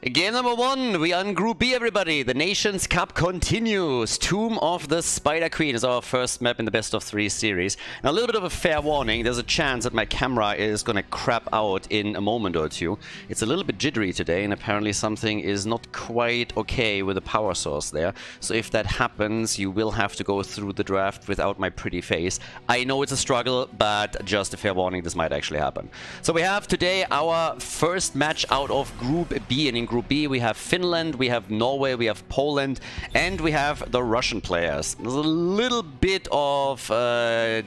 Game number 1, we are in Group B, everybody. The Nations Cup continues. Tomb of the Spider Queen is our first map in the best of 3 series. Now, a little bit of a fair warning. There's a chance that my camera is going to crap out in a moment or two. It's a little bit jittery today, and apparently something is not quite okay with the power source there. So if that happens, you will have to go through the draft without my pretty face. I know it's a struggle, but just a fair warning, this might actually happen. So we have today our first match out of Group B, and in Group B we have Finland, we have Norway, we have Poland, and we have the Russian players. There's a little bit of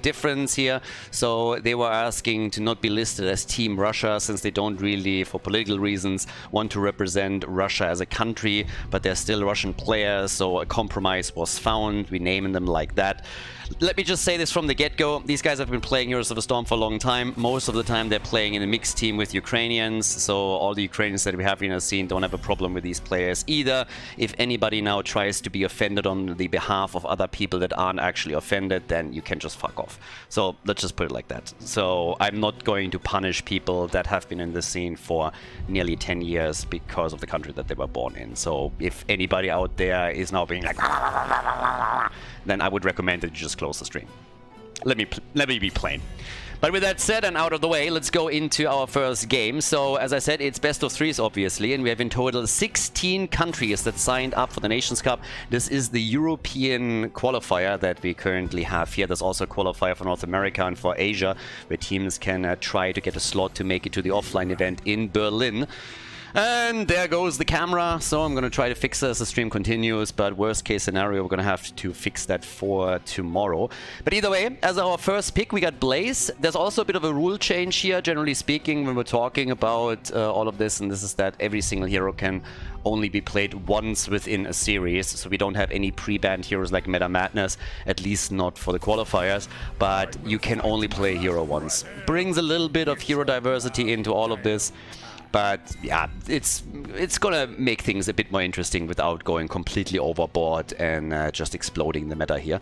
difference here. So they were asking to not be listed as Team Russia, since they don't really, for political reasons, want to represent Russia as a country, but they're still Russian players, so a compromise was found. We named them like that. Let me just say this from the get-go. These guys have been playing Heroes of the Storm for a long time. Most of the time they're playing in a mixed team with Ukrainians, so all the Ukrainians that we have in our scene don't have a problem with these players either. If anybody now tries to be offended on the behalf of other people that aren't actually offended, then you can just fuck off. So let's just put it like that. So I'm not going to punish people that have been in the scene for nearly 10 years because of the country that they were born in. So if anybody out there is now being like, then I would recommend that you just close the stream. Let me be plain. But with that said and out of the way, let's go into our first game. So, as I said, it's best of 3s, obviously, and we have in total 16 countries that signed up for the Nations Cup. This is the European qualifier that we currently have here. There's also a qualifier for North America and for Asia, where teams can try to get a slot to make it to the offline event in Berlin. And there goes the camera, so I'm going to try to fix this as the stream continues, but worst case scenario, we're going to have to fix that for tomorrow. But either way, as our first pick, we got Blaze. There's also a bit of a rule change here, generally speaking, when we're talking about all of this, and this is that every single hero can only be played once within a series, so we don't have any pre-banned heroes like Meta Madness, at least not for the qualifiers, but you can only play a hero once. Brings a little bit of hero diversity into all of this. But yeah, it's gonna make things a bit more interesting without going completely overboard and just exploding the meta here.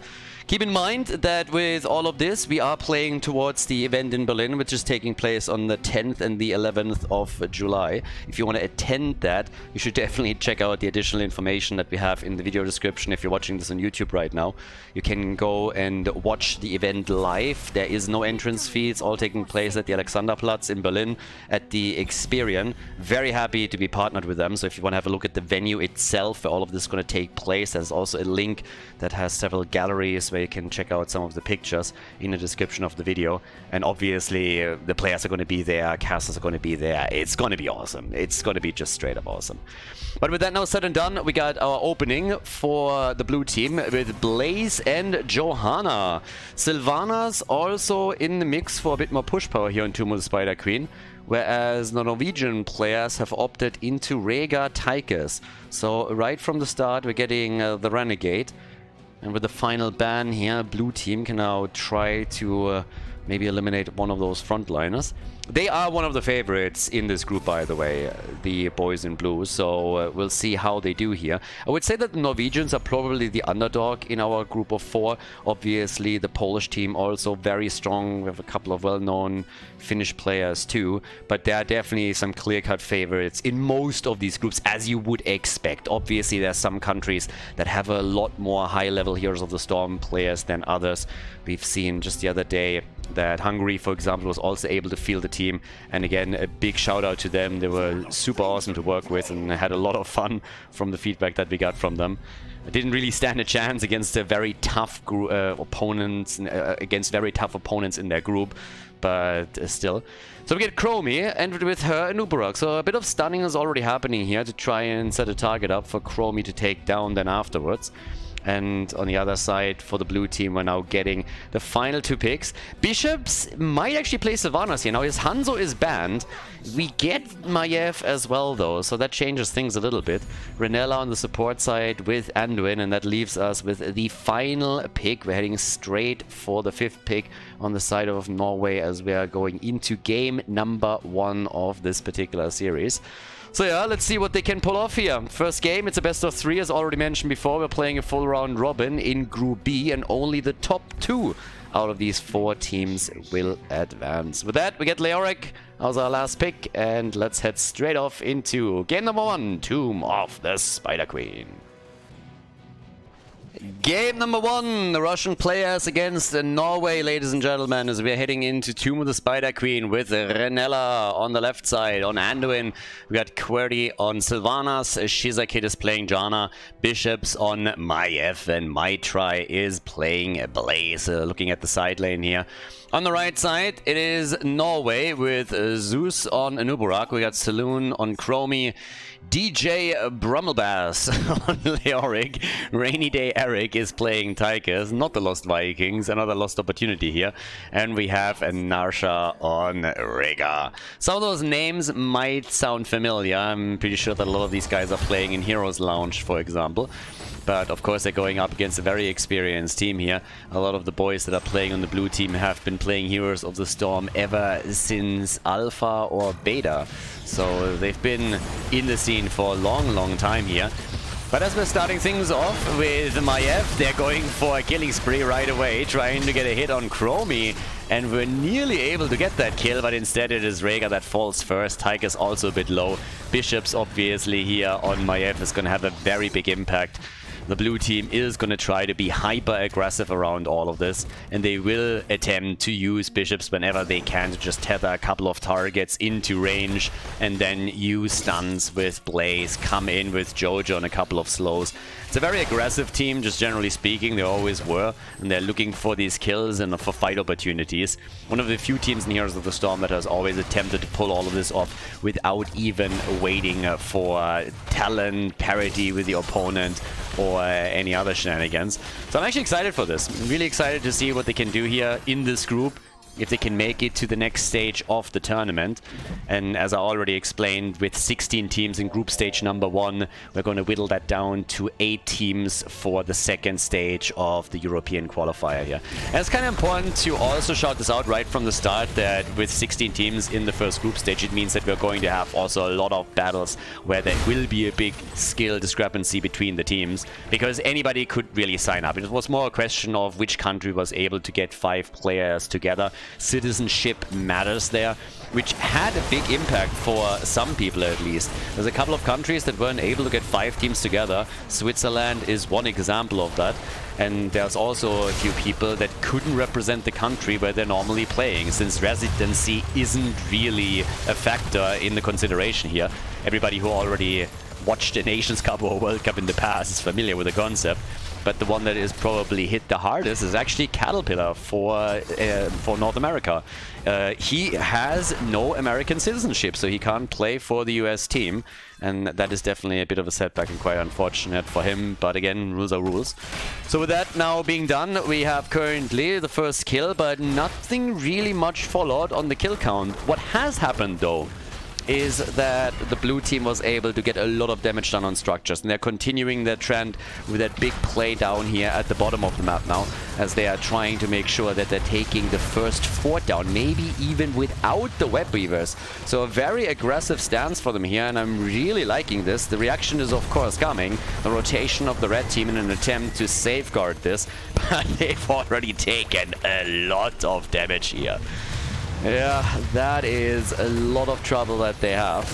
Keep in mind that with all of this, we are playing towards the event in Berlin, which is taking place on the 10th and the 11th of July. If you want to attend that, you should definitely check out the additional information that we have in the video description. If you're watching this on YouTube right now, you can go and watch the event live. There is no entrance fee. It's all taking place at the Alexanderplatz in Berlin at the Experian. Very happy to be partnered with them. So if you want to have a look at the venue itself, where all of this is going to take place, there's also a link that has several galleries where you can check out some of the pictures in the description of the video. And obviously the players are going to be there, casters are going to be there. It's going to be awesome. It's going to be just straight up awesome. But with that now said and done, we got our opening for the blue team with Blaze and Johanna. Sylvana's also in the mix for a bit more push power here on Tomb of the Spider Queen, whereas the Norwegian players have opted into Rhaegar Tychus. So right from the start we're getting the Renegade, and with the final ban here, blue team can now try to maybe eliminate one of those frontliners. They are one of the favorites in this group, by the way, the boys in blue, so we'll see how they do here. I would say that the Norwegians are probably the underdog in our group of 4. Obviously, the Polish team also very strong. We have a couple of well-known Finnish players too, but there are definitely some clear-cut favorites in most of these groups, as you would expect. Obviously, there are some countries that have a lot more high-level Heroes of the Storm players than others. We've seen just the other day that Hungary, for example, was also able to field the team, and again, a big shout out to them. They were super awesome to work with and had a lot of fun from the feedback that we got from them. I didn't really stand a chance against a very tough opponents, against very tough opponents in their group, but still. So we get Chromie, and with her Nubarok. So a bit of stunning is already happening here to try and set a target up for Chromie to take down then afterwards. And on the other side, for the blue team, we're now getting the final 2 picks. Bishops might actually play Sylvanas here. Now, his Hanzo is banned. We get Maiev as well, though, so that changes things a little bit. Renella on the support side with Anduin, and that leaves us with the final pick. We're heading straight for the 5th pick on the side of Norway as we are going into game number 1 of this particular series. So yeah, let's see what they can pull off here. First game, it's a best of 3, as already mentioned before. We're playing a full round robin in Group B, and only the top 2 out of these 4 teams will advance. With that, we get Leoric as our last pick, and let's head straight off into game number 1, Tomb of the Spider Queen. Game number 1, the Russian players against Norway, ladies and gentlemen, as we are heading into Tomb of the Spider Queen with Renella on the left side. On Anduin, we got QWERTY on Sylvanas, Shizakid is playing Janna, Bishops on Maiev, and Maitri is playing Blaze, looking at the side lane here. On the right side, it is Norway with Zeus on Anubarak. We got Saloon on Chromie, DJ Brummelbass on Leoric. Rainy Day Eric is playing Tychus, not the Lost Vikings, another lost opportunity here. And we have Narsha on Rega. Some of those names might sound familiar. I'm pretty sure that a lot of these guys are playing in Heroes Lounge, for example. But of course they're going up against a very experienced team here. A lot of the boys that are playing on the blue team have been playing Heroes of the Storm ever since Alpha or Beta. So they've been in the scene for a long time here. But as we're starting things off with Maiev, they're going for a killing spree right away, trying to get a hit on Chromie. And we're nearly able to get that kill, but instead it is Rega that falls first. Tychus also a bit low. Bishops obviously here on Maiev is going to have a very big impact. The blue team is going to try to be hyper-aggressive around all of this, and they will attempt to use Bishops whenever they can to just tether a couple of targets into range and then use stuns with Blaze, come in with Jojo and a couple of slows. It's a very aggressive team, just generally speaking, they always were, and they're looking for these kills and for fight opportunities. One of the few teams in Heroes of the Storm that has always attempted to pull all of this off without even waiting for talent parity with the opponent or any other shenanigans. So I'm actually excited for this. I'm really excited to see what they can do here in this group, if they can make it to the next stage of the tournament. And as I already explained, with 16 teams in group stage number 1, we're going to whittle that down to 8 teams for the second stage of the European qualifier here. And it's kind of important to also shout this out right from the start, that with 16 teams in the first group stage, it means that we're going to have also a lot of battles where there will be a big skill discrepancy between the teams, because anybody could really sign up. It was more a question of which country was able to get 5 players together. Citizenship matters there, which had a big impact for some people at least. There's a couple of countries that weren't able to get 5 teams together. Switzerland is one example of that. And there's also a few people that couldn't represent the country where they're normally playing, since residency isn't really a factor in the consideration here. Everybody who already watched a Nations Cup or World Cup in the past is familiar with the concept. But the one that is probably hit the hardest is actually Caterpillar for North America. He has no American citizenship, so he can't play for the US team. And that is definitely a bit of a setback and quite unfortunate for him. But again, rules are rules. So with that now being done, we have currently the first kill, but nothing really much followed on the kill count. What has happened though is that the blue team was able to get a lot of damage done on structures, and they're continuing their trend with that big play down here at the bottom of the map now, as they are trying to make sure that they're taking the first fort down, maybe even without the web weavers. So a very aggressive stance for them here, and I'm really liking this. The reaction is of course coming, the rotation of the red team in an attempt to safeguard this, but they've already taken a lot of damage here. Yeah, that is a lot of trouble that they have.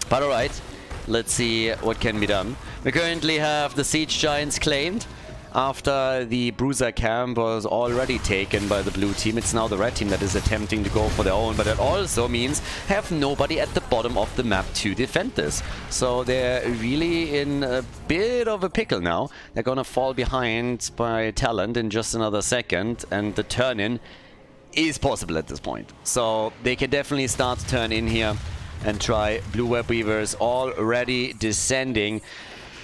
But alright, let's see what can be done. We currently have the Siege Giants claimed. After the Bruiser camp was already taken by the blue team, it's now the red team that is attempting to go for their own. But that also means have nobody at the bottom of the map to defend this. So they're really in a bit of a pickle now. They're gonna fall behind by talent in just another second, and the turn-in is possible at this point. So they can definitely start to turn in here and try. Blue web weavers already descending.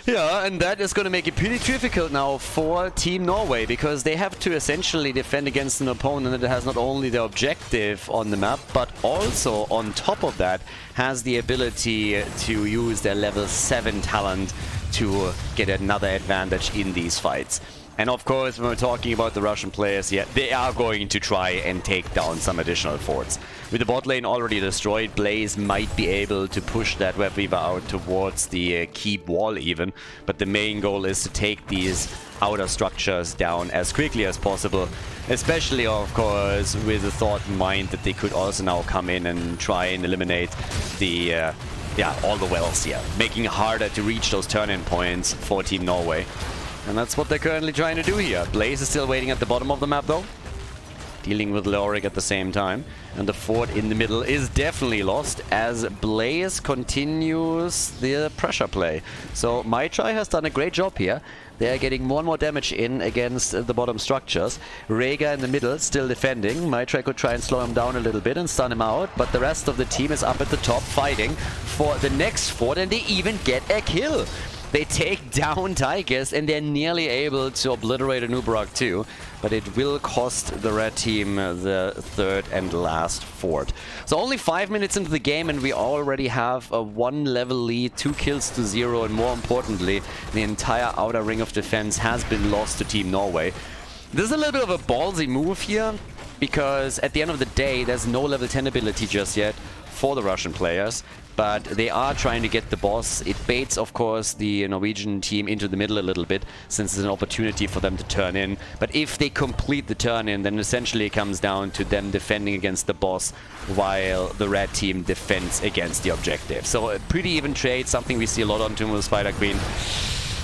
Yeah, and that is going to make it pretty difficult now for Team Norway, because they have to essentially defend against an opponent that has not only the objective on the map, but also on top of that has the ability to use their level 7 talent to get another advantage in these fights. And of course, when we're talking about the Russian players here, they are going to try and take down some additional forts. With the bot lane already destroyed, Blaze might be able to push that Web Weaver out towards the keep wall even. But the main goal is to take these outer structures down as quickly as possible. Especially, of course, with the thought in mind that they could also now come in and try and eliminate the all the wells here, making it harder to reach those turn-in points for Team Norway. And that's what they're currently trying to do here. Blaze is still waiting at the bottom of the map though, dealing with Leoric at the same time. And the fort in the middle is definitely lost as Blaze continues the pressure play. So Maitrai has done a great job here. They're getting more and more damage in against the bottom structures. Rhaegar in the middle, still defending. Maitrai could try and slow him down a little bit and stun him out, but the rest of the team is up at the top fighting for the next fort, and they even get a kill. They take down Tigers and they're nearly able to obliterate a Nubarak too, but it will cost the red team the third and last fort. So only 5 minutes into the game and we already have a 1-level lead, 2 kills to 0, and more importantly, the entire outer ring of defense has been lost to Team Norway. This is a little bit of a ballsy move here, because at the end of the day, there's no level 10 ability just yet for the Russian players. But they are trying to get the boss. It baits, of course, the Norwegian team into the middle a little bit, since it's an opportunity for them to turn in. But if they complete the turn in, then essentially it comes down to them defending against the boss, while the red team defends against the objective. So a pretty even trade, something we see a lot on Tomb of the Spider Queen.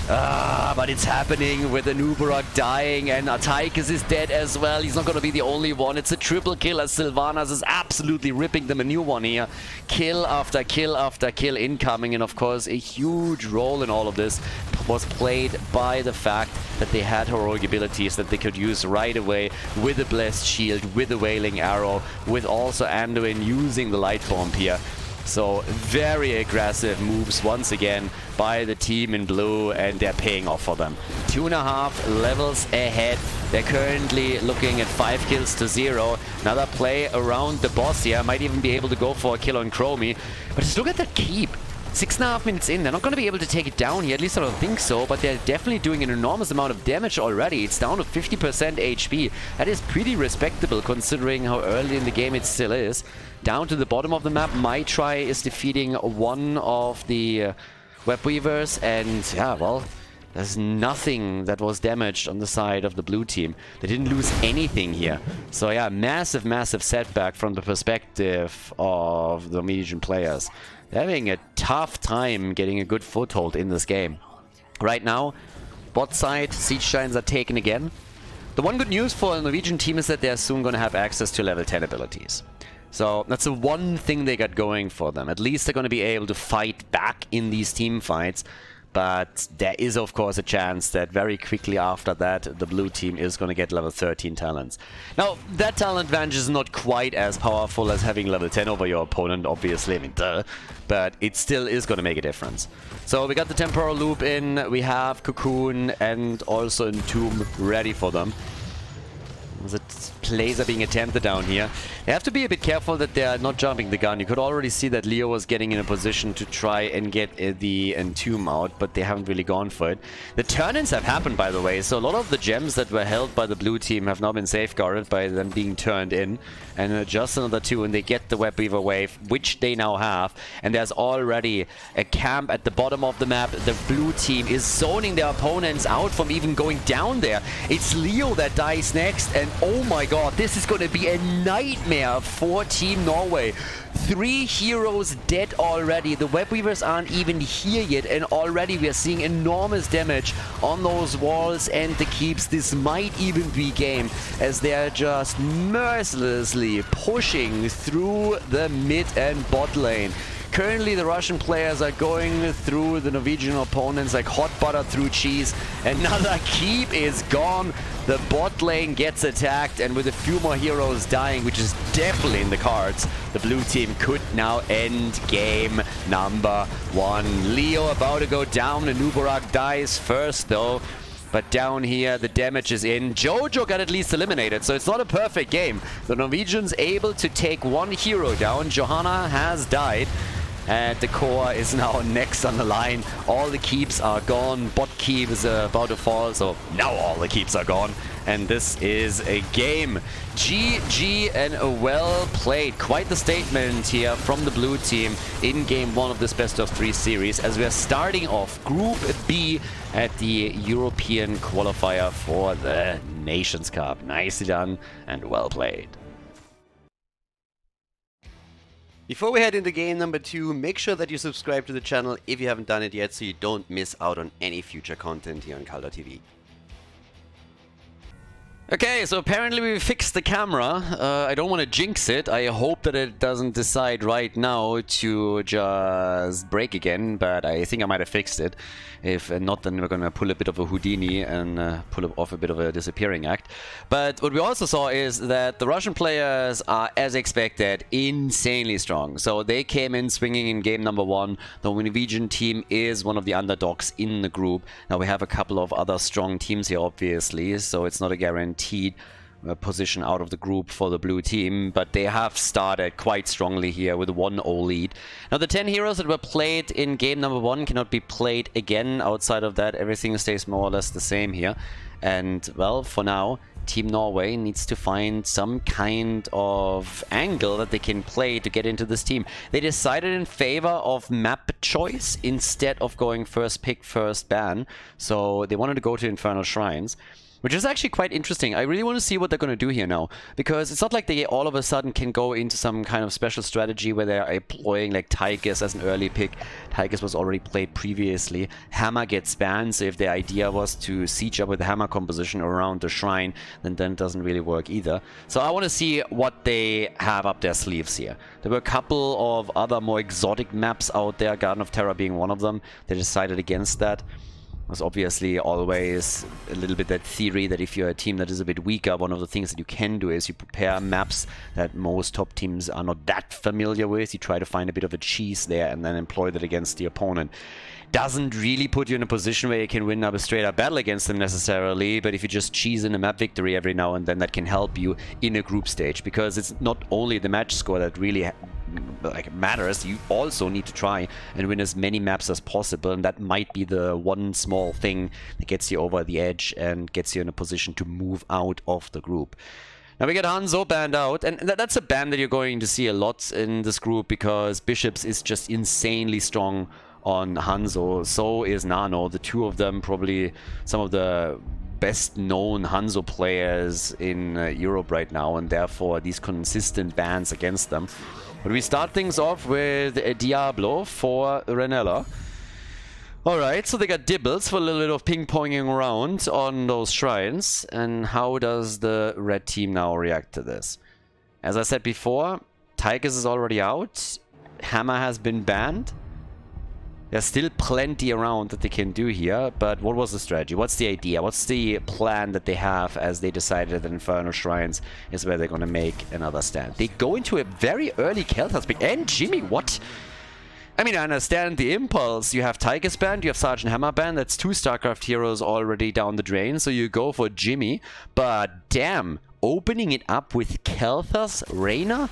But it's happening with the Nubarak dying, and Tychus is dead as well. He's not going to be the only one. It's a triple kill as Sylvanas is absolutely ripping them a new one here. Kill after kill after kill incoming, and of course a huge role in all of this was played by the fact that they had heroic abilities that they could use right away with the Blessed Shield, with the Wailing Arrow, with also Anduin using the Light Bomb here. So very aggressive moves once again by the team in blue, and they're paying off for them. 2.5 levels ahead. They're currently looking at 5 kills to 0. Another play around the boss here. Might even be able to go for a kill on Chromie. But just look at that keep. 6.5 minutes in. They're not going to be able to take it down here. At least I don't think so. But they're definitely doing an enormous amount of damage already. It's down to 50% HP. That is pretty respectable considering how early in the game it still is. Down to the bottom of the map, Maitrai is defeating one of the Web Weavers. And yeah, well, there's nothing that was damaged on the side of the blue team. They didn't lose anything here. So yeah, massive, massive setback from the perspective of the Norwegian players. They're having a tough time getting a good foothold in this game. Right now, bot side, Siege Giants are taken again. The one good news for the Norwegian team is that they're soon going to have access to level 10 abilities. So that's the one thing they got going for them. At least they're going to be able to fight back in these team fights. But there is, of course, a chance that very quickly after that, the blue team is going to get level 13 talents. Now, that talent advantage is not quite as powerful as having level 10 over your opponent, obviously, I mean, duh. But it still is going to make a difference. So we got the Temporal Loop in, we have Cocoon and also Entomb ready for them. The plays are being attempted down here. They have to be a bit careful that they're not jumping the gun. You could already see that Leo was getting in a position to try and get the Entomb out, but they haven't really gone for it. The turn-ins have happened, by the way, so a lot of the gems that were held by the blue team have now been safeguarded by them being turned in. And just another 2, and they get the Web Weaver wave, which they now have. And there's already a camp at the bottom of the map. The blue team is zoning their opponents out from even going down there. It's Leo that dies next, and oh my god, this is going to be a nightmare for Team Norway. 3 heroes dead already. The Web Weavers aren't even here yet, and already we are seeing enormous damage on those walls and the keeps. This might even be game, as they are just mercilessly pushing through the mid and bot lane. Currently, the Russian players are going through the Norwegian opponents like hot butter through cheese. Another keep is gone. The bot lane gets attacked, and with a few more heroes dying, which is definitely in the cards, the blue team could now end game number 1. Leo about to go down, and Nubarak dies first though. But down here, the damage is in. Jojo got at least eliminated, so it's not a perfect game. The Norwegians able to take 1 hero down. Johanna has died. And the core is now next on the line. All the keeps are gone. Bot keep is about to fall, so now all the keeps are gone. And this is a game. GG and a well played. Quite the statement here from the blue team in game 1 of this best of 3 series, as we are starting off Group B at the European qualifier for the Nations Cup. Nicely done and well played. Before we head into game number 2, make sure that you subscribe to the channel if you haven't done it yet, so you don't miss out on any future content here on Khaldor TV. Okay, so apparently we fixed the camera. I don't want to jinx it. I hope that it doesn't decide right now to just break again, but I think I might have fixed it. If not, then we're going to pull a bit of a Houdini and pull off a bit of a disappearing act. But what we also saw is that the Russian players are, as expected, insanely strong. So they came in swinging in game number 1. The Norwegian team is one of the underdogs in the group. Now we have a couple of other strong teams here, obviously, so it's not a guaranteed position out of the group for the blue team, but they have started quite strongly here with a 1-0 lead. Now the 10 heroes that were played in game number 1 cannot be played again. Outside of that, everything stays more or less the same here. And well, for now, Team Norway needs to find some kind of angle that they can play to get into this team. They decided in favor of map choice instead of going first pick, first ban. So they wanted to go to Infernal Shrines, which is actually quite interesting. I really want to see what they're going to do here now, because it's not like they all of a sudden can go into some kind of special strategy where they are employing like Tigers as an early pick. Tigers was already played previously. Hammer gets banned, so if the idea was to siege up with the Hammer composition around the shrine, then it doesn't really work either. So I want to see what they have up their sleeves here. There were a couple of other more exotic maps out there, Garden of Terror being one of them. They decided against that. Was obviously always a little bit that theory that if you're a team that is a bit weaker, one of the things that you can do is you prepare maps that most top teams are not that familiar with. You try to find a bit of a cheese there and then employ that against the opponent. Doesn't really put you in a position where you can win up a straight up battle against them necessarily, but if you just cheese in a map victory every now and then, that can help you in a group stage, because it's not only the match score that really matters. You also need to try and win as many maps as possible, and that might be the one small thing that gets you over the edge and gets you in a position to move out of the group. Now we get Hanzo banned out, and that's a ban that you're going to see a lot in this group, because Bishops is just insanely strong on Hanzo. So is Nano. The two of them probably some of the best known Hanzo players in Europe right now, and therefore these consistent bans against them. But we start things off with Diablo for Renella. Alright, so they got Dibbles for a little bit of ping-ponging around on those shrines. And how does the red team now react to this? As I said before, Tigers is already out. Hammer has been banned. There's still plenty around that they can do here, but what was the strategy? What's the idea? What's the plan that they have as they decided that Infernal Shrines is where they're going to make another stand? They go into a very early Kel'Thas pick. And Jimmy, what? I mean, I understand the impulse. You have Tigers banned, you have Sergeant Hammer banned. That's 2 StarCraft heroes already down the drain, so you go for Jimmy. But damn, opening it up with Kel'Thas, Reyna?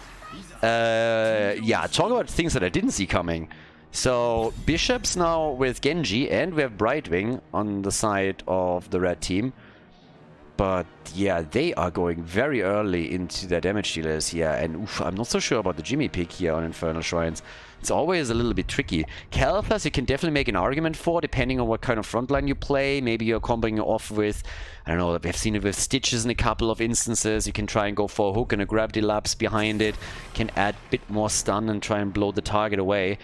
Yeah, talk about things that I didn't see coming. So, Bishops now with Genji, and we have Brightwing on the side of the red team. But yeah, they are going very early into their damage dealers here, and oof, I'm not so sure about the Jimmy pick here on Infernal Shrines. It's always a little bit tricky. Kel'Thas you can definitely make an argument for, depending on what kind of frontline you play. Maybe you're comboing off with, I don't know, we've seen it with Stitches in a couple of instances. You can try and go for a hook and a gravity lapse behind it. Can add a bit more stun and try and blow the target away.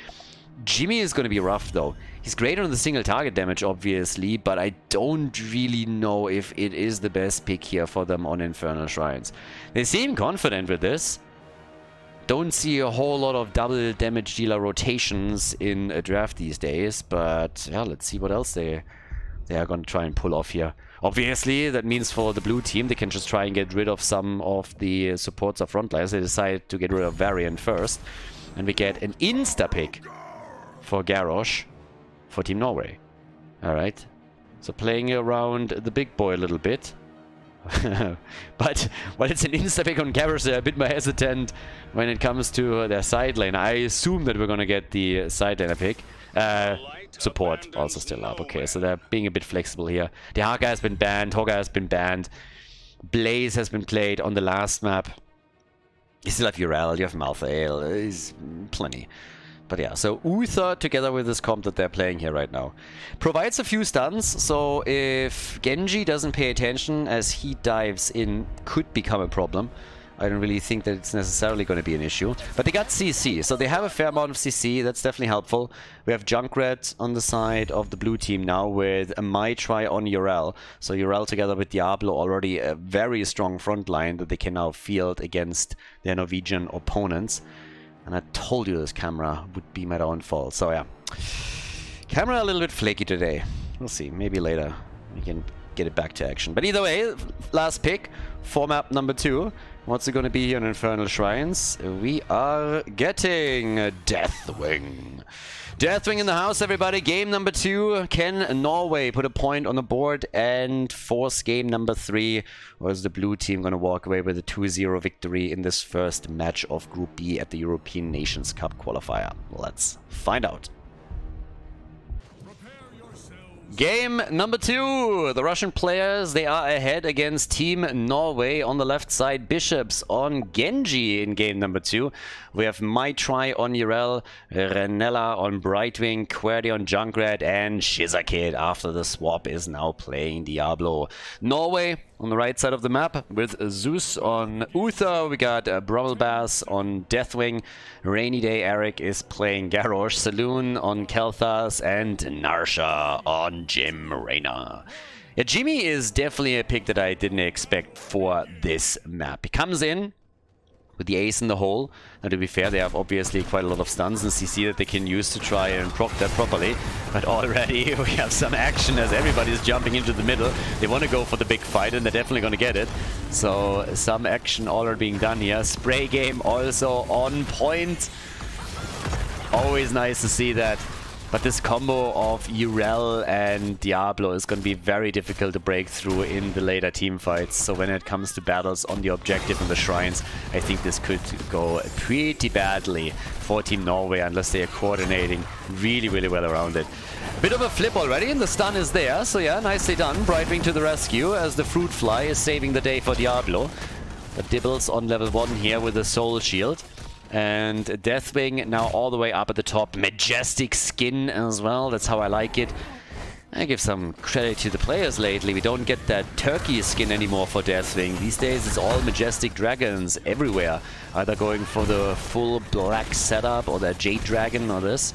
Jimmy is going to be rough though. He's great on the single target damage obviously, but I don't really know if it is the best pick here for them on Infernal Shrines. They seem confident with this. Don't see a whole lot of double damage dealer rotations in a draft these days, but yeah, let's see what else they are going to try and pull off here. Obviously, that means for the blue team, they can just try and get rid of some of the supports of frontliners. They decide to get rid of Varian first, and we get an insta-pick for Garrosh for Team Norway. Alright. So playing around the big boy a little bit. But while it's an insta-pick on Garrosh, they're a bit more hesitant when it comes to their side lane. I assume that we're gonna get the side laner pick. Support also still up. Okay, so they're being a bit flexible here. The Haka has been banned, Hoga has been banned, Blaze has been played on the last map. You still have Urel, you have Malthael, there's plenty. But yeah, so Uther together with this comp that they're playing here right now provides a few stuns, so if Genji doesn't pay attention as he dives in, could become a problem. I don't really think that it's necessarily going to be an issue. But they got CC, so they have a fair amount of CC, that's definitely helpful. We have Junkrat on the side of the blue team now with a Maitri on Urel. So Urel together with Diablo, already a very strong front line that they can now field against their Norwegian opponents. And I told you this camera would be my downfall. So yeah, camera a little bit flaky today. We'll see. Maybe later we can get it back to action. But either way, last pick for map number 2. What's it going to be here on Infernal Shrines? We are getting Deathwing. Deathwing in the house, everybody. Game number 2. Can Norway put a point on the board and force game number 3? Or is the blue team going to walk away with a 2-0 victory in this first match of Group B at the European Nations Cup qualifier? Let's find out. Game number 2. The Russian players, they are ahead against Team Norway. On the left side, Bishops on Genji in game number 2. We have Maitri on Urel, Renella on Brightwing, Query on Junkrat, and Shizakid after the swap is now playing Diablo. Norway on the right side of the map with Zeus on Uther. We got Brummelbass on Deathwing. Rainy Day Eric is playing Garrosh. Saloon on Kel'Thas, and Narsha on Jim Raynor. Yeah, Jimmy is definitely a pick that I didn't expect for this map. He comes in with the ace in the hole. Now, to be fair, they have obviously quite a lot of stuns and CC that they can use to try and proc that properly. But already we have some action as everybody's jumping into the middle. They want to go for the big fight, and they're definitely going to get it. So some action already being done here. Spray game also on point. Always nice to see that. But this combo of Urel and Diablo is going to be very difficult to break through in the later team fights. So when it comes to battles on the objective and the shrines, I think this could go pretty badly for Team Norway unless they are coordinating really, really well around it. Bit of a flip already, and the stun is there. So yeah, nicely done. Brightwing to the rescue as the Fruit Fly is saving the day for Diablo. But Dibbles on level 1 here with a Soul Shield. And Deathwing now all the way up at the top. Majestic skin as well. That's how I like it. I give some credit to the players lately. We don't get that turkey skin anymore for Deathwing. These days it's all majestic dragons everywhere. Either going for the full black setup or the Jade Dragon or this.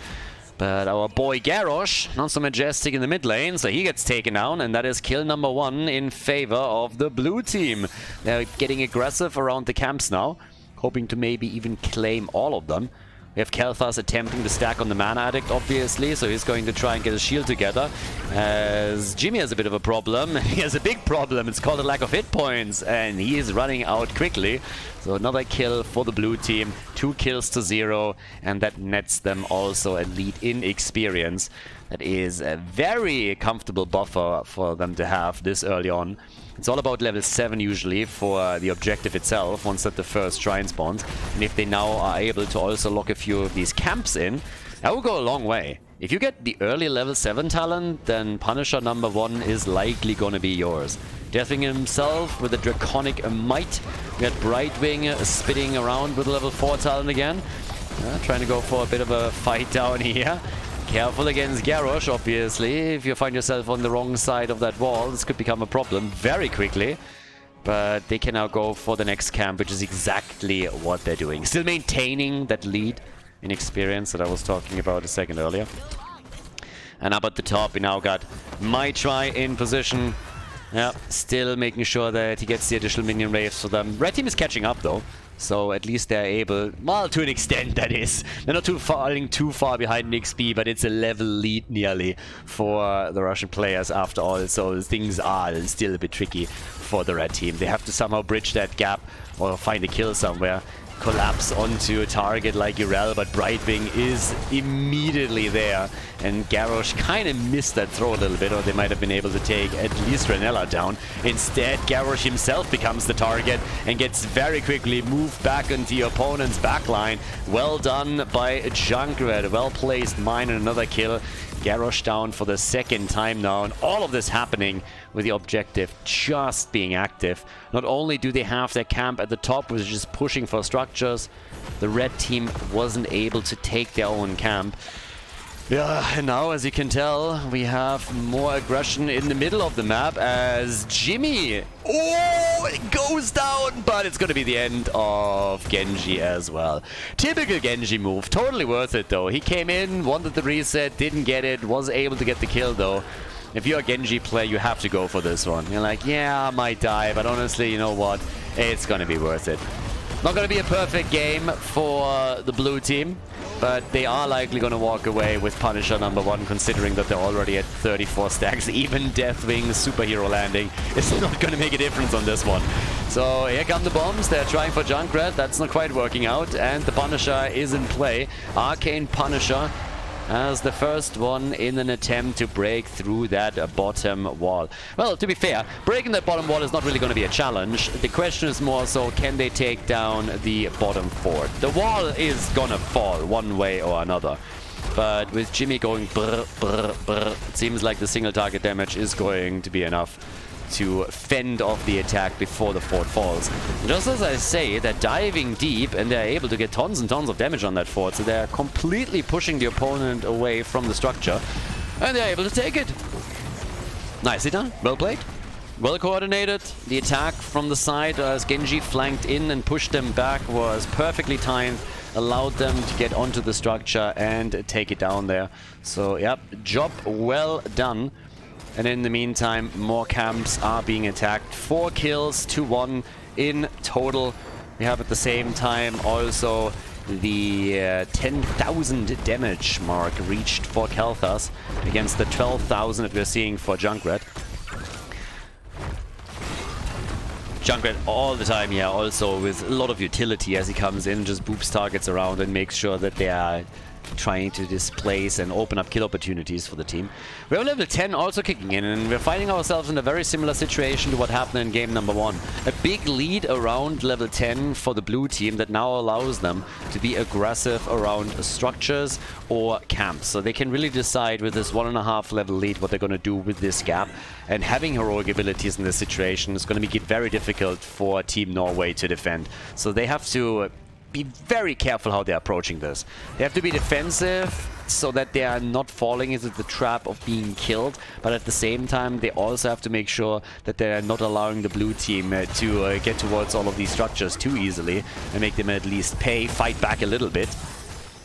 But our boy Garrosh, not so majestic in the mid lane, so he gets taken down, and that is kill number 1 in favor of the blue team. They're getting aggressive around the camps now, hoping to maybe even claim all of them. We have Kel'Thas attempting to stack on the Mana Addict, obviously, so he's going to try and get his shield together. As Jimmy has a bit of a problem. He has a big problem. It's called a lack of hit points, and he is running out quickly. So another kill for the blue team. 2 kills to 0, and that nets them also a lead in experience. That is a very comfortable buffer for them to have this early on. It's all about level 7 usually for the objective itself, once that the first shrine spawns. And if they now are able to also lock a few of these camps in, that will go a long way. If you get the early level 7 talent, then Punisher number 1 is likely going to be yours. Deathwing himself with a Draconic Might. We got Brightwing spitting around with level 4 talent again. Trying to go for a bit of a fight down here. Careful against Garrosh, obviously. If you find yourself on the wrong side of that wall, this could become a problem very quickly. But they can now go for the next camp, which is exactly what they're doing. Still maintaining that lead in experience that I was talking about a second earlier. And up at the top, we now got Maitri in position. Yeah, still making sure that he gets the additional minion waves for them. Red team is catching up, though. So at least they're able, well, to an extent that is. They're not falling too far behind in XP, but it's a level lead nearly for the Russian players after all. So things are still a bit tricky for the red team. They have to somehow bridge that gap or find a kill somewhere. collapse onto a target like Urel, but Brightwing is immediately there. And Garrosh kind of missed that throw a little bit, or they might have been able to take at least Renella down. Instead, Garrosh himself becomes the target and gets very quickly moved back into your opponent's backline. Well done by Junkrat. Well-placed mine and another kill. Garrosh down for the second time now, and all of this happening with the objective just being active. Not only do they have their camp at the top, which is just pushing for structures, the red team wasn't able to take their own camp. Yeah, and now, as you can tell, we have more aggression in the middle of the map as Jimmy, oh, it goes down, but it's going to be the end of Genji as well. Typical Genji move, totally worth it though. He came in, wanted the reset, didn't get it, was able to get the kill though. If you're a Genji player, you have to go for this one. You're like, yeah, I might die, but honestly, you know what? It's going to be worth it. Not going to be a perfect game for the blue team, but they are likely going to walk away with Punisher #1, considering that they're already at 34 stacks. Even Deathwing's superhero landing is not going to make a difference on this one. So here come the bombs. They're trying for Junkrat. That's not quite working out, and the Punisher is in play. Arcane Punisher as the first one in an attempt to break through that bottom wall. Well, to be fair, breaking that bottom wall is not really going to be a challenge. The question is more so, can they take down the bottom fort? The wall is gonna fall one way or another. But with Jimmy going brr, brr, brr, it seems like the single target damage is going to be enough to fend off the attack before the fort falls. Just as I say, they're diving deep and they're able to get tons and tons of damage on that fort, so they're completely pushing the opponent away from the structure, and they're able to take it. Nicely done. Well played. Well coordinated. The attack from the side as Genji flanked in and pushed them back was perfectly timed, allowed them to get onto the structure and take it down there. So, yep, job well done. And in the meantime, more camps are being attacked. 4 kills to 1 in total. We have at the same time also the 10,000 damage mark reached for Khaldor against the 12,000 that we're seeing for Junkrat. Junkrat all the time, yeah, also with a lot of utility as he comes in, just boops targets around and makes sure that they are trying to displace and open up kill opportunities for the team. We have level 10 also kicking in, and we're finding ourselves in a very similar situation to what happened in game #1. A big lead around level 10 for the blue team that now allows them to be aggressive around structures or camps. So they can really decide with this 1.5 level lead what they're going to do with this gap. And having heroic abilities in this situation is going to make it very difficult for Team Norway to defend. So they have to be very careful how they're approaching this. They have to be defensive so that they are not falling into the trap of being killed, but at the same time they also have to make sure that they're not allowing the blue team to get towards all of these structures too easily and make them at least fight back a little bit.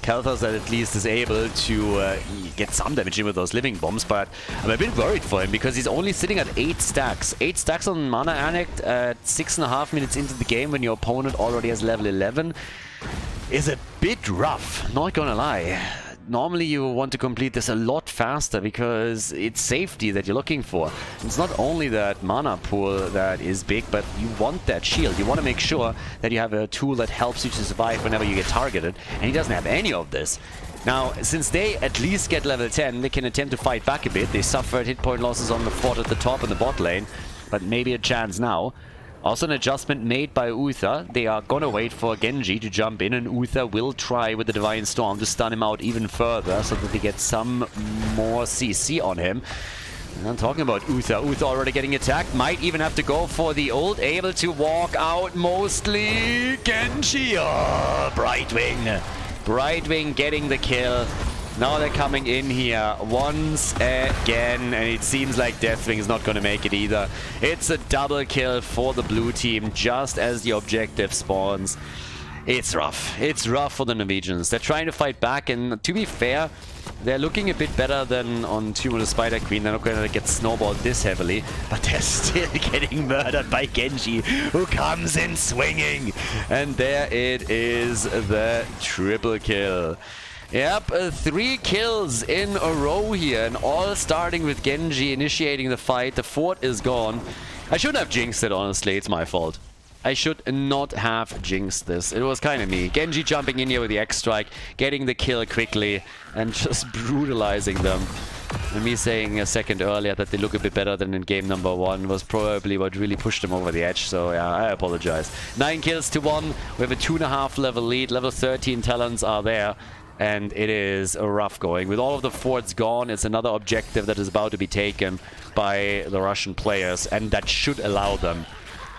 Khaldor at least is able to get some damage in with those living bombs, but I'm a bit worried for him because he's only sitting at 8 stacks. 8 stacks on Mana Addict at 6.5 minutes into the game when your opponent already has level 11 is a bit rough, not gonna lie. Normally you want to complete this a lot faster because it's safety that you're looking for. It's not only that mana pool that is big, but you want that shield. You want to make sure that you have a tool that helps you to survive whenever you get targeted, and he doesn't have any of this. Now, since they at least get level 10, they can attempt to fight back a bit. They suffered hit point losses on the fort at the top and the bot lane, but maybe a chance now. Also an adjustment made by Uther. They are gonna wait for Genji to jump in, and Uther will try with the Divine Storm to stun him out even further so that they get some more CC on him. And I'm talking about Uther. Uther already getting attacked. Might even have to go for the ult. Able to walk out mostly. Genji! Oh, Brightwing. Brightwing getting the kill. Now they're coming in here once again, and it seems like Deathwing is not going to make it either. It's a double kill for the blue team just as the objective spawns. It's rough. It's rough for the Norwegians. They're trying to fight back, and to be fair, they're looking a bit better than on Tomb of the Spider Queen. They're not going to get snowballed this heavily, but they're still getting murdered by Genji, who comes in swinging. And there it is, the triple kill. Yep, 3 kills in a row here, and all starting with Genji initiating the fight. The fort is gone. I shouldn't have jinxed it, honestly. It's my fault. I should not have jinxed this. It was kind of me. Genji jumping in here with the X-Strike, getting the kill quickly, and just brutalizing them. And me saying a second earlier that they look a bit better than in game number 1 was probably what really pushed them over the edge. So yeah, I apologize. 9 kills to 1. We have a 2.5 level lead. Level 13 talents are there. And it is rough going. With all of the forts gone, it's another objective that is about to be taken by the Russian players. And that should allow them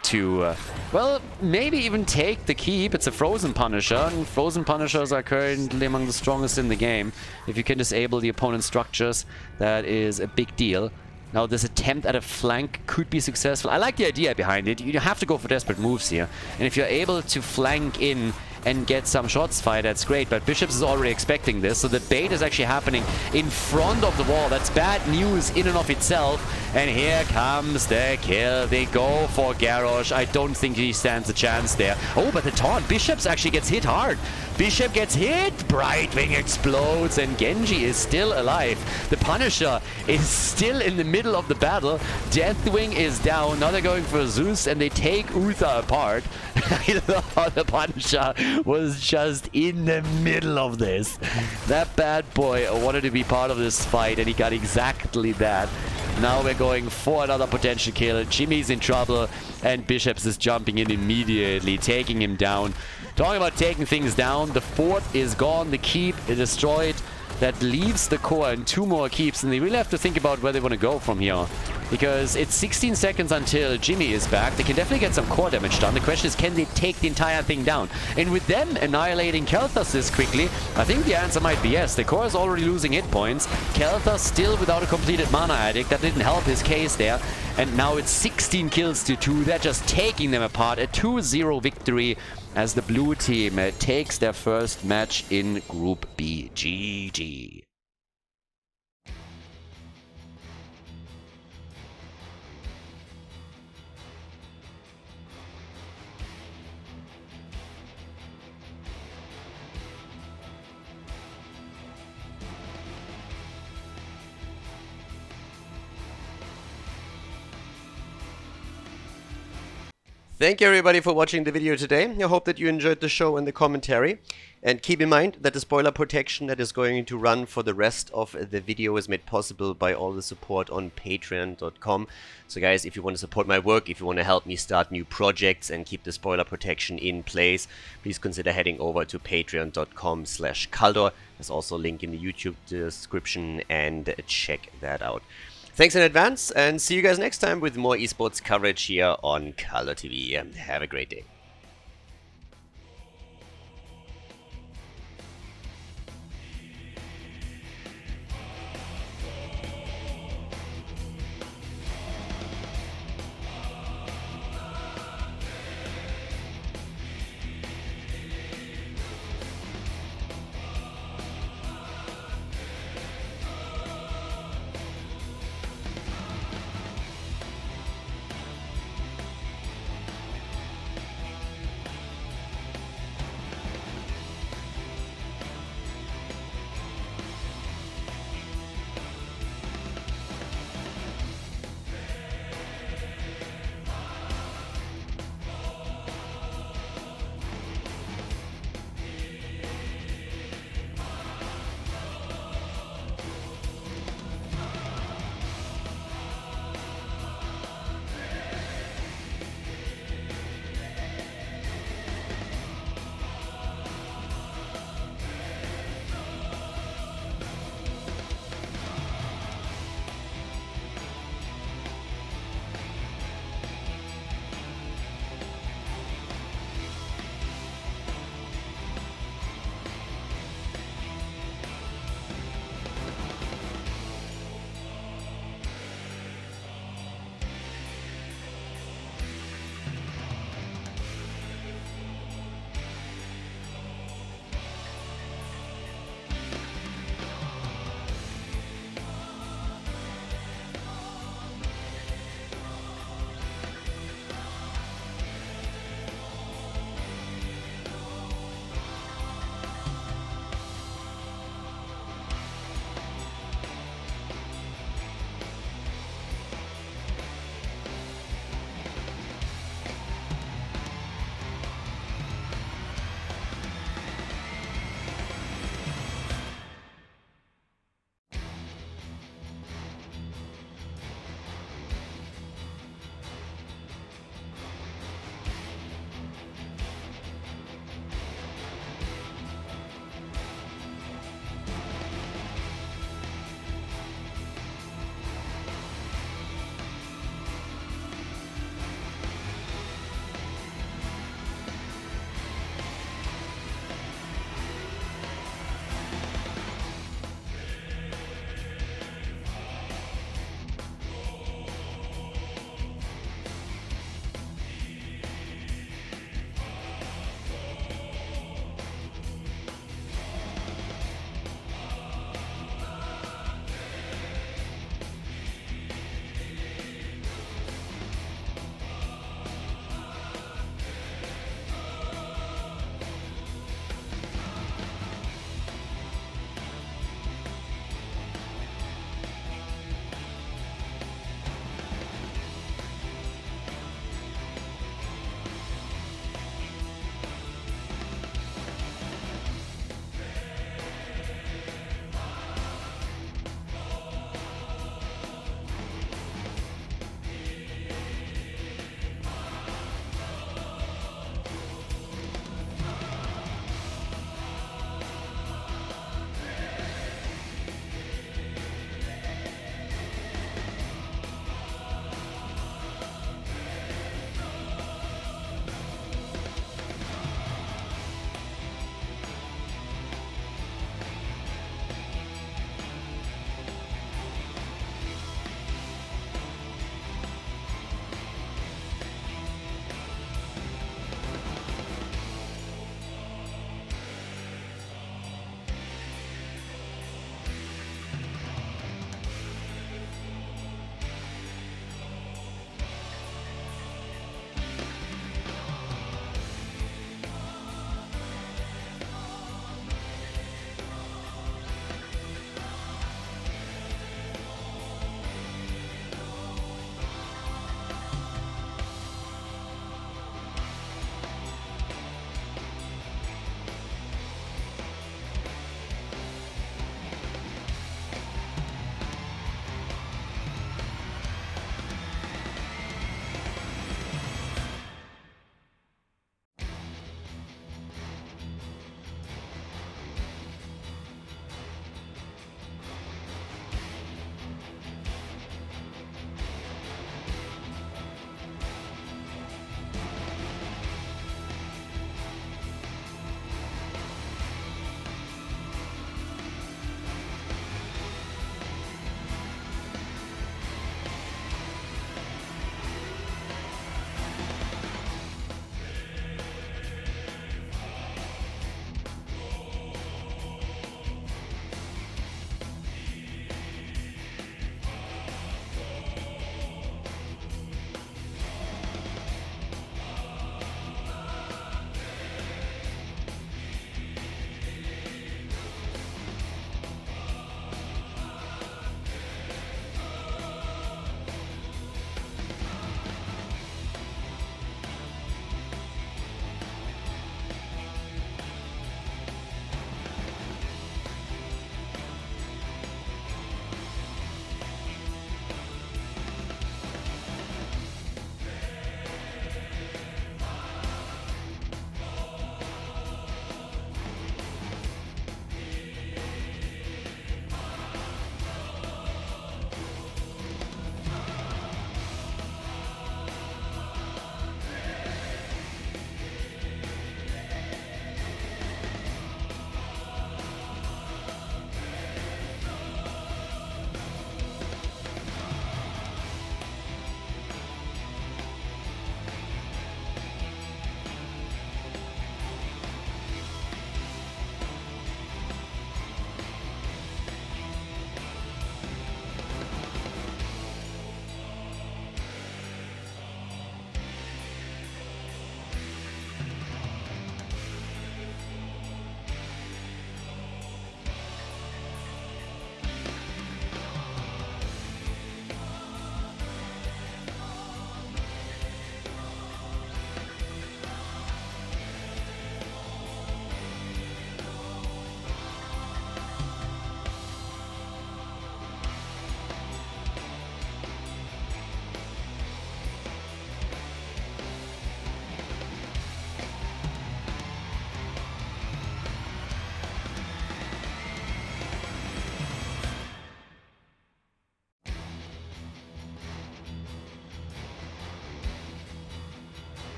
to, well, maybe even take the keep. It's a Frozen Punisher, and Frozen Punishers are currently among the strongest in the game. If you can disable the opponent's structures, that is a big deal. Now, this attempt at a flank could be successful. I like the idea behind it. You have to go for desperate moves here. And if you're able to flank in and get some shots fired, that's great. But Bishops is already expecting this, so the bait is actually happening in front of the wall. That's bad news in and of itself. And here comes the kill. They go for Garrosh. I don't think he stands a chance there. Oh, but the taunt. Bishops actually gets hit hard. Bishop gets hit, Brightwing explodes, and Genji is still alive. The Punisher is still in the middle of the battle. Deathwing is down. Now they're going for Zeus, and they take Uther apart. I love how the Punisher was just in the middle of this. That bad boy wanted to be part of this fight, and he got exactly that. Now we're going for another potential kill. Jimmy's in trouble, and Bishops is jumping in immediately, taking him down. Talking about taking things down, the fort is gone, the keep is destroyed. That leaves the core and 2 more keeps, and they really have to think about where they want to go from here. Because it's 16 seconds until Jimmy is back. They can definitely get some core damage done. The question is, can they take the entire thing down? And with them annihilating Kel'Thas this quickly, I think the answer might be yes. The core is already losing hit points. Kel'Thas still without a completed mana addict. That didn't help his case there. And now it's 16 kills to 2. They're just taking them apart. A 2-0 victory as the blue team takes their first match in Group B. GG. Thank you everybody for watching the video today. I hope that you enjoyed the show and the commentary. And keep in mind that the spoiler protection that is going to run for the rest of the video is made possible by all the support on patreon.com. So guys, if you want to support my work, if you want to help me start new projects and keep the spoiler protection in place, please consider heading over to patreon.com/Khaldor. There's also a link in the YouTube description, and check that out. Thanks in advance, and see you guys next time with more esports coverage here on Khaldor TV. Have a great day.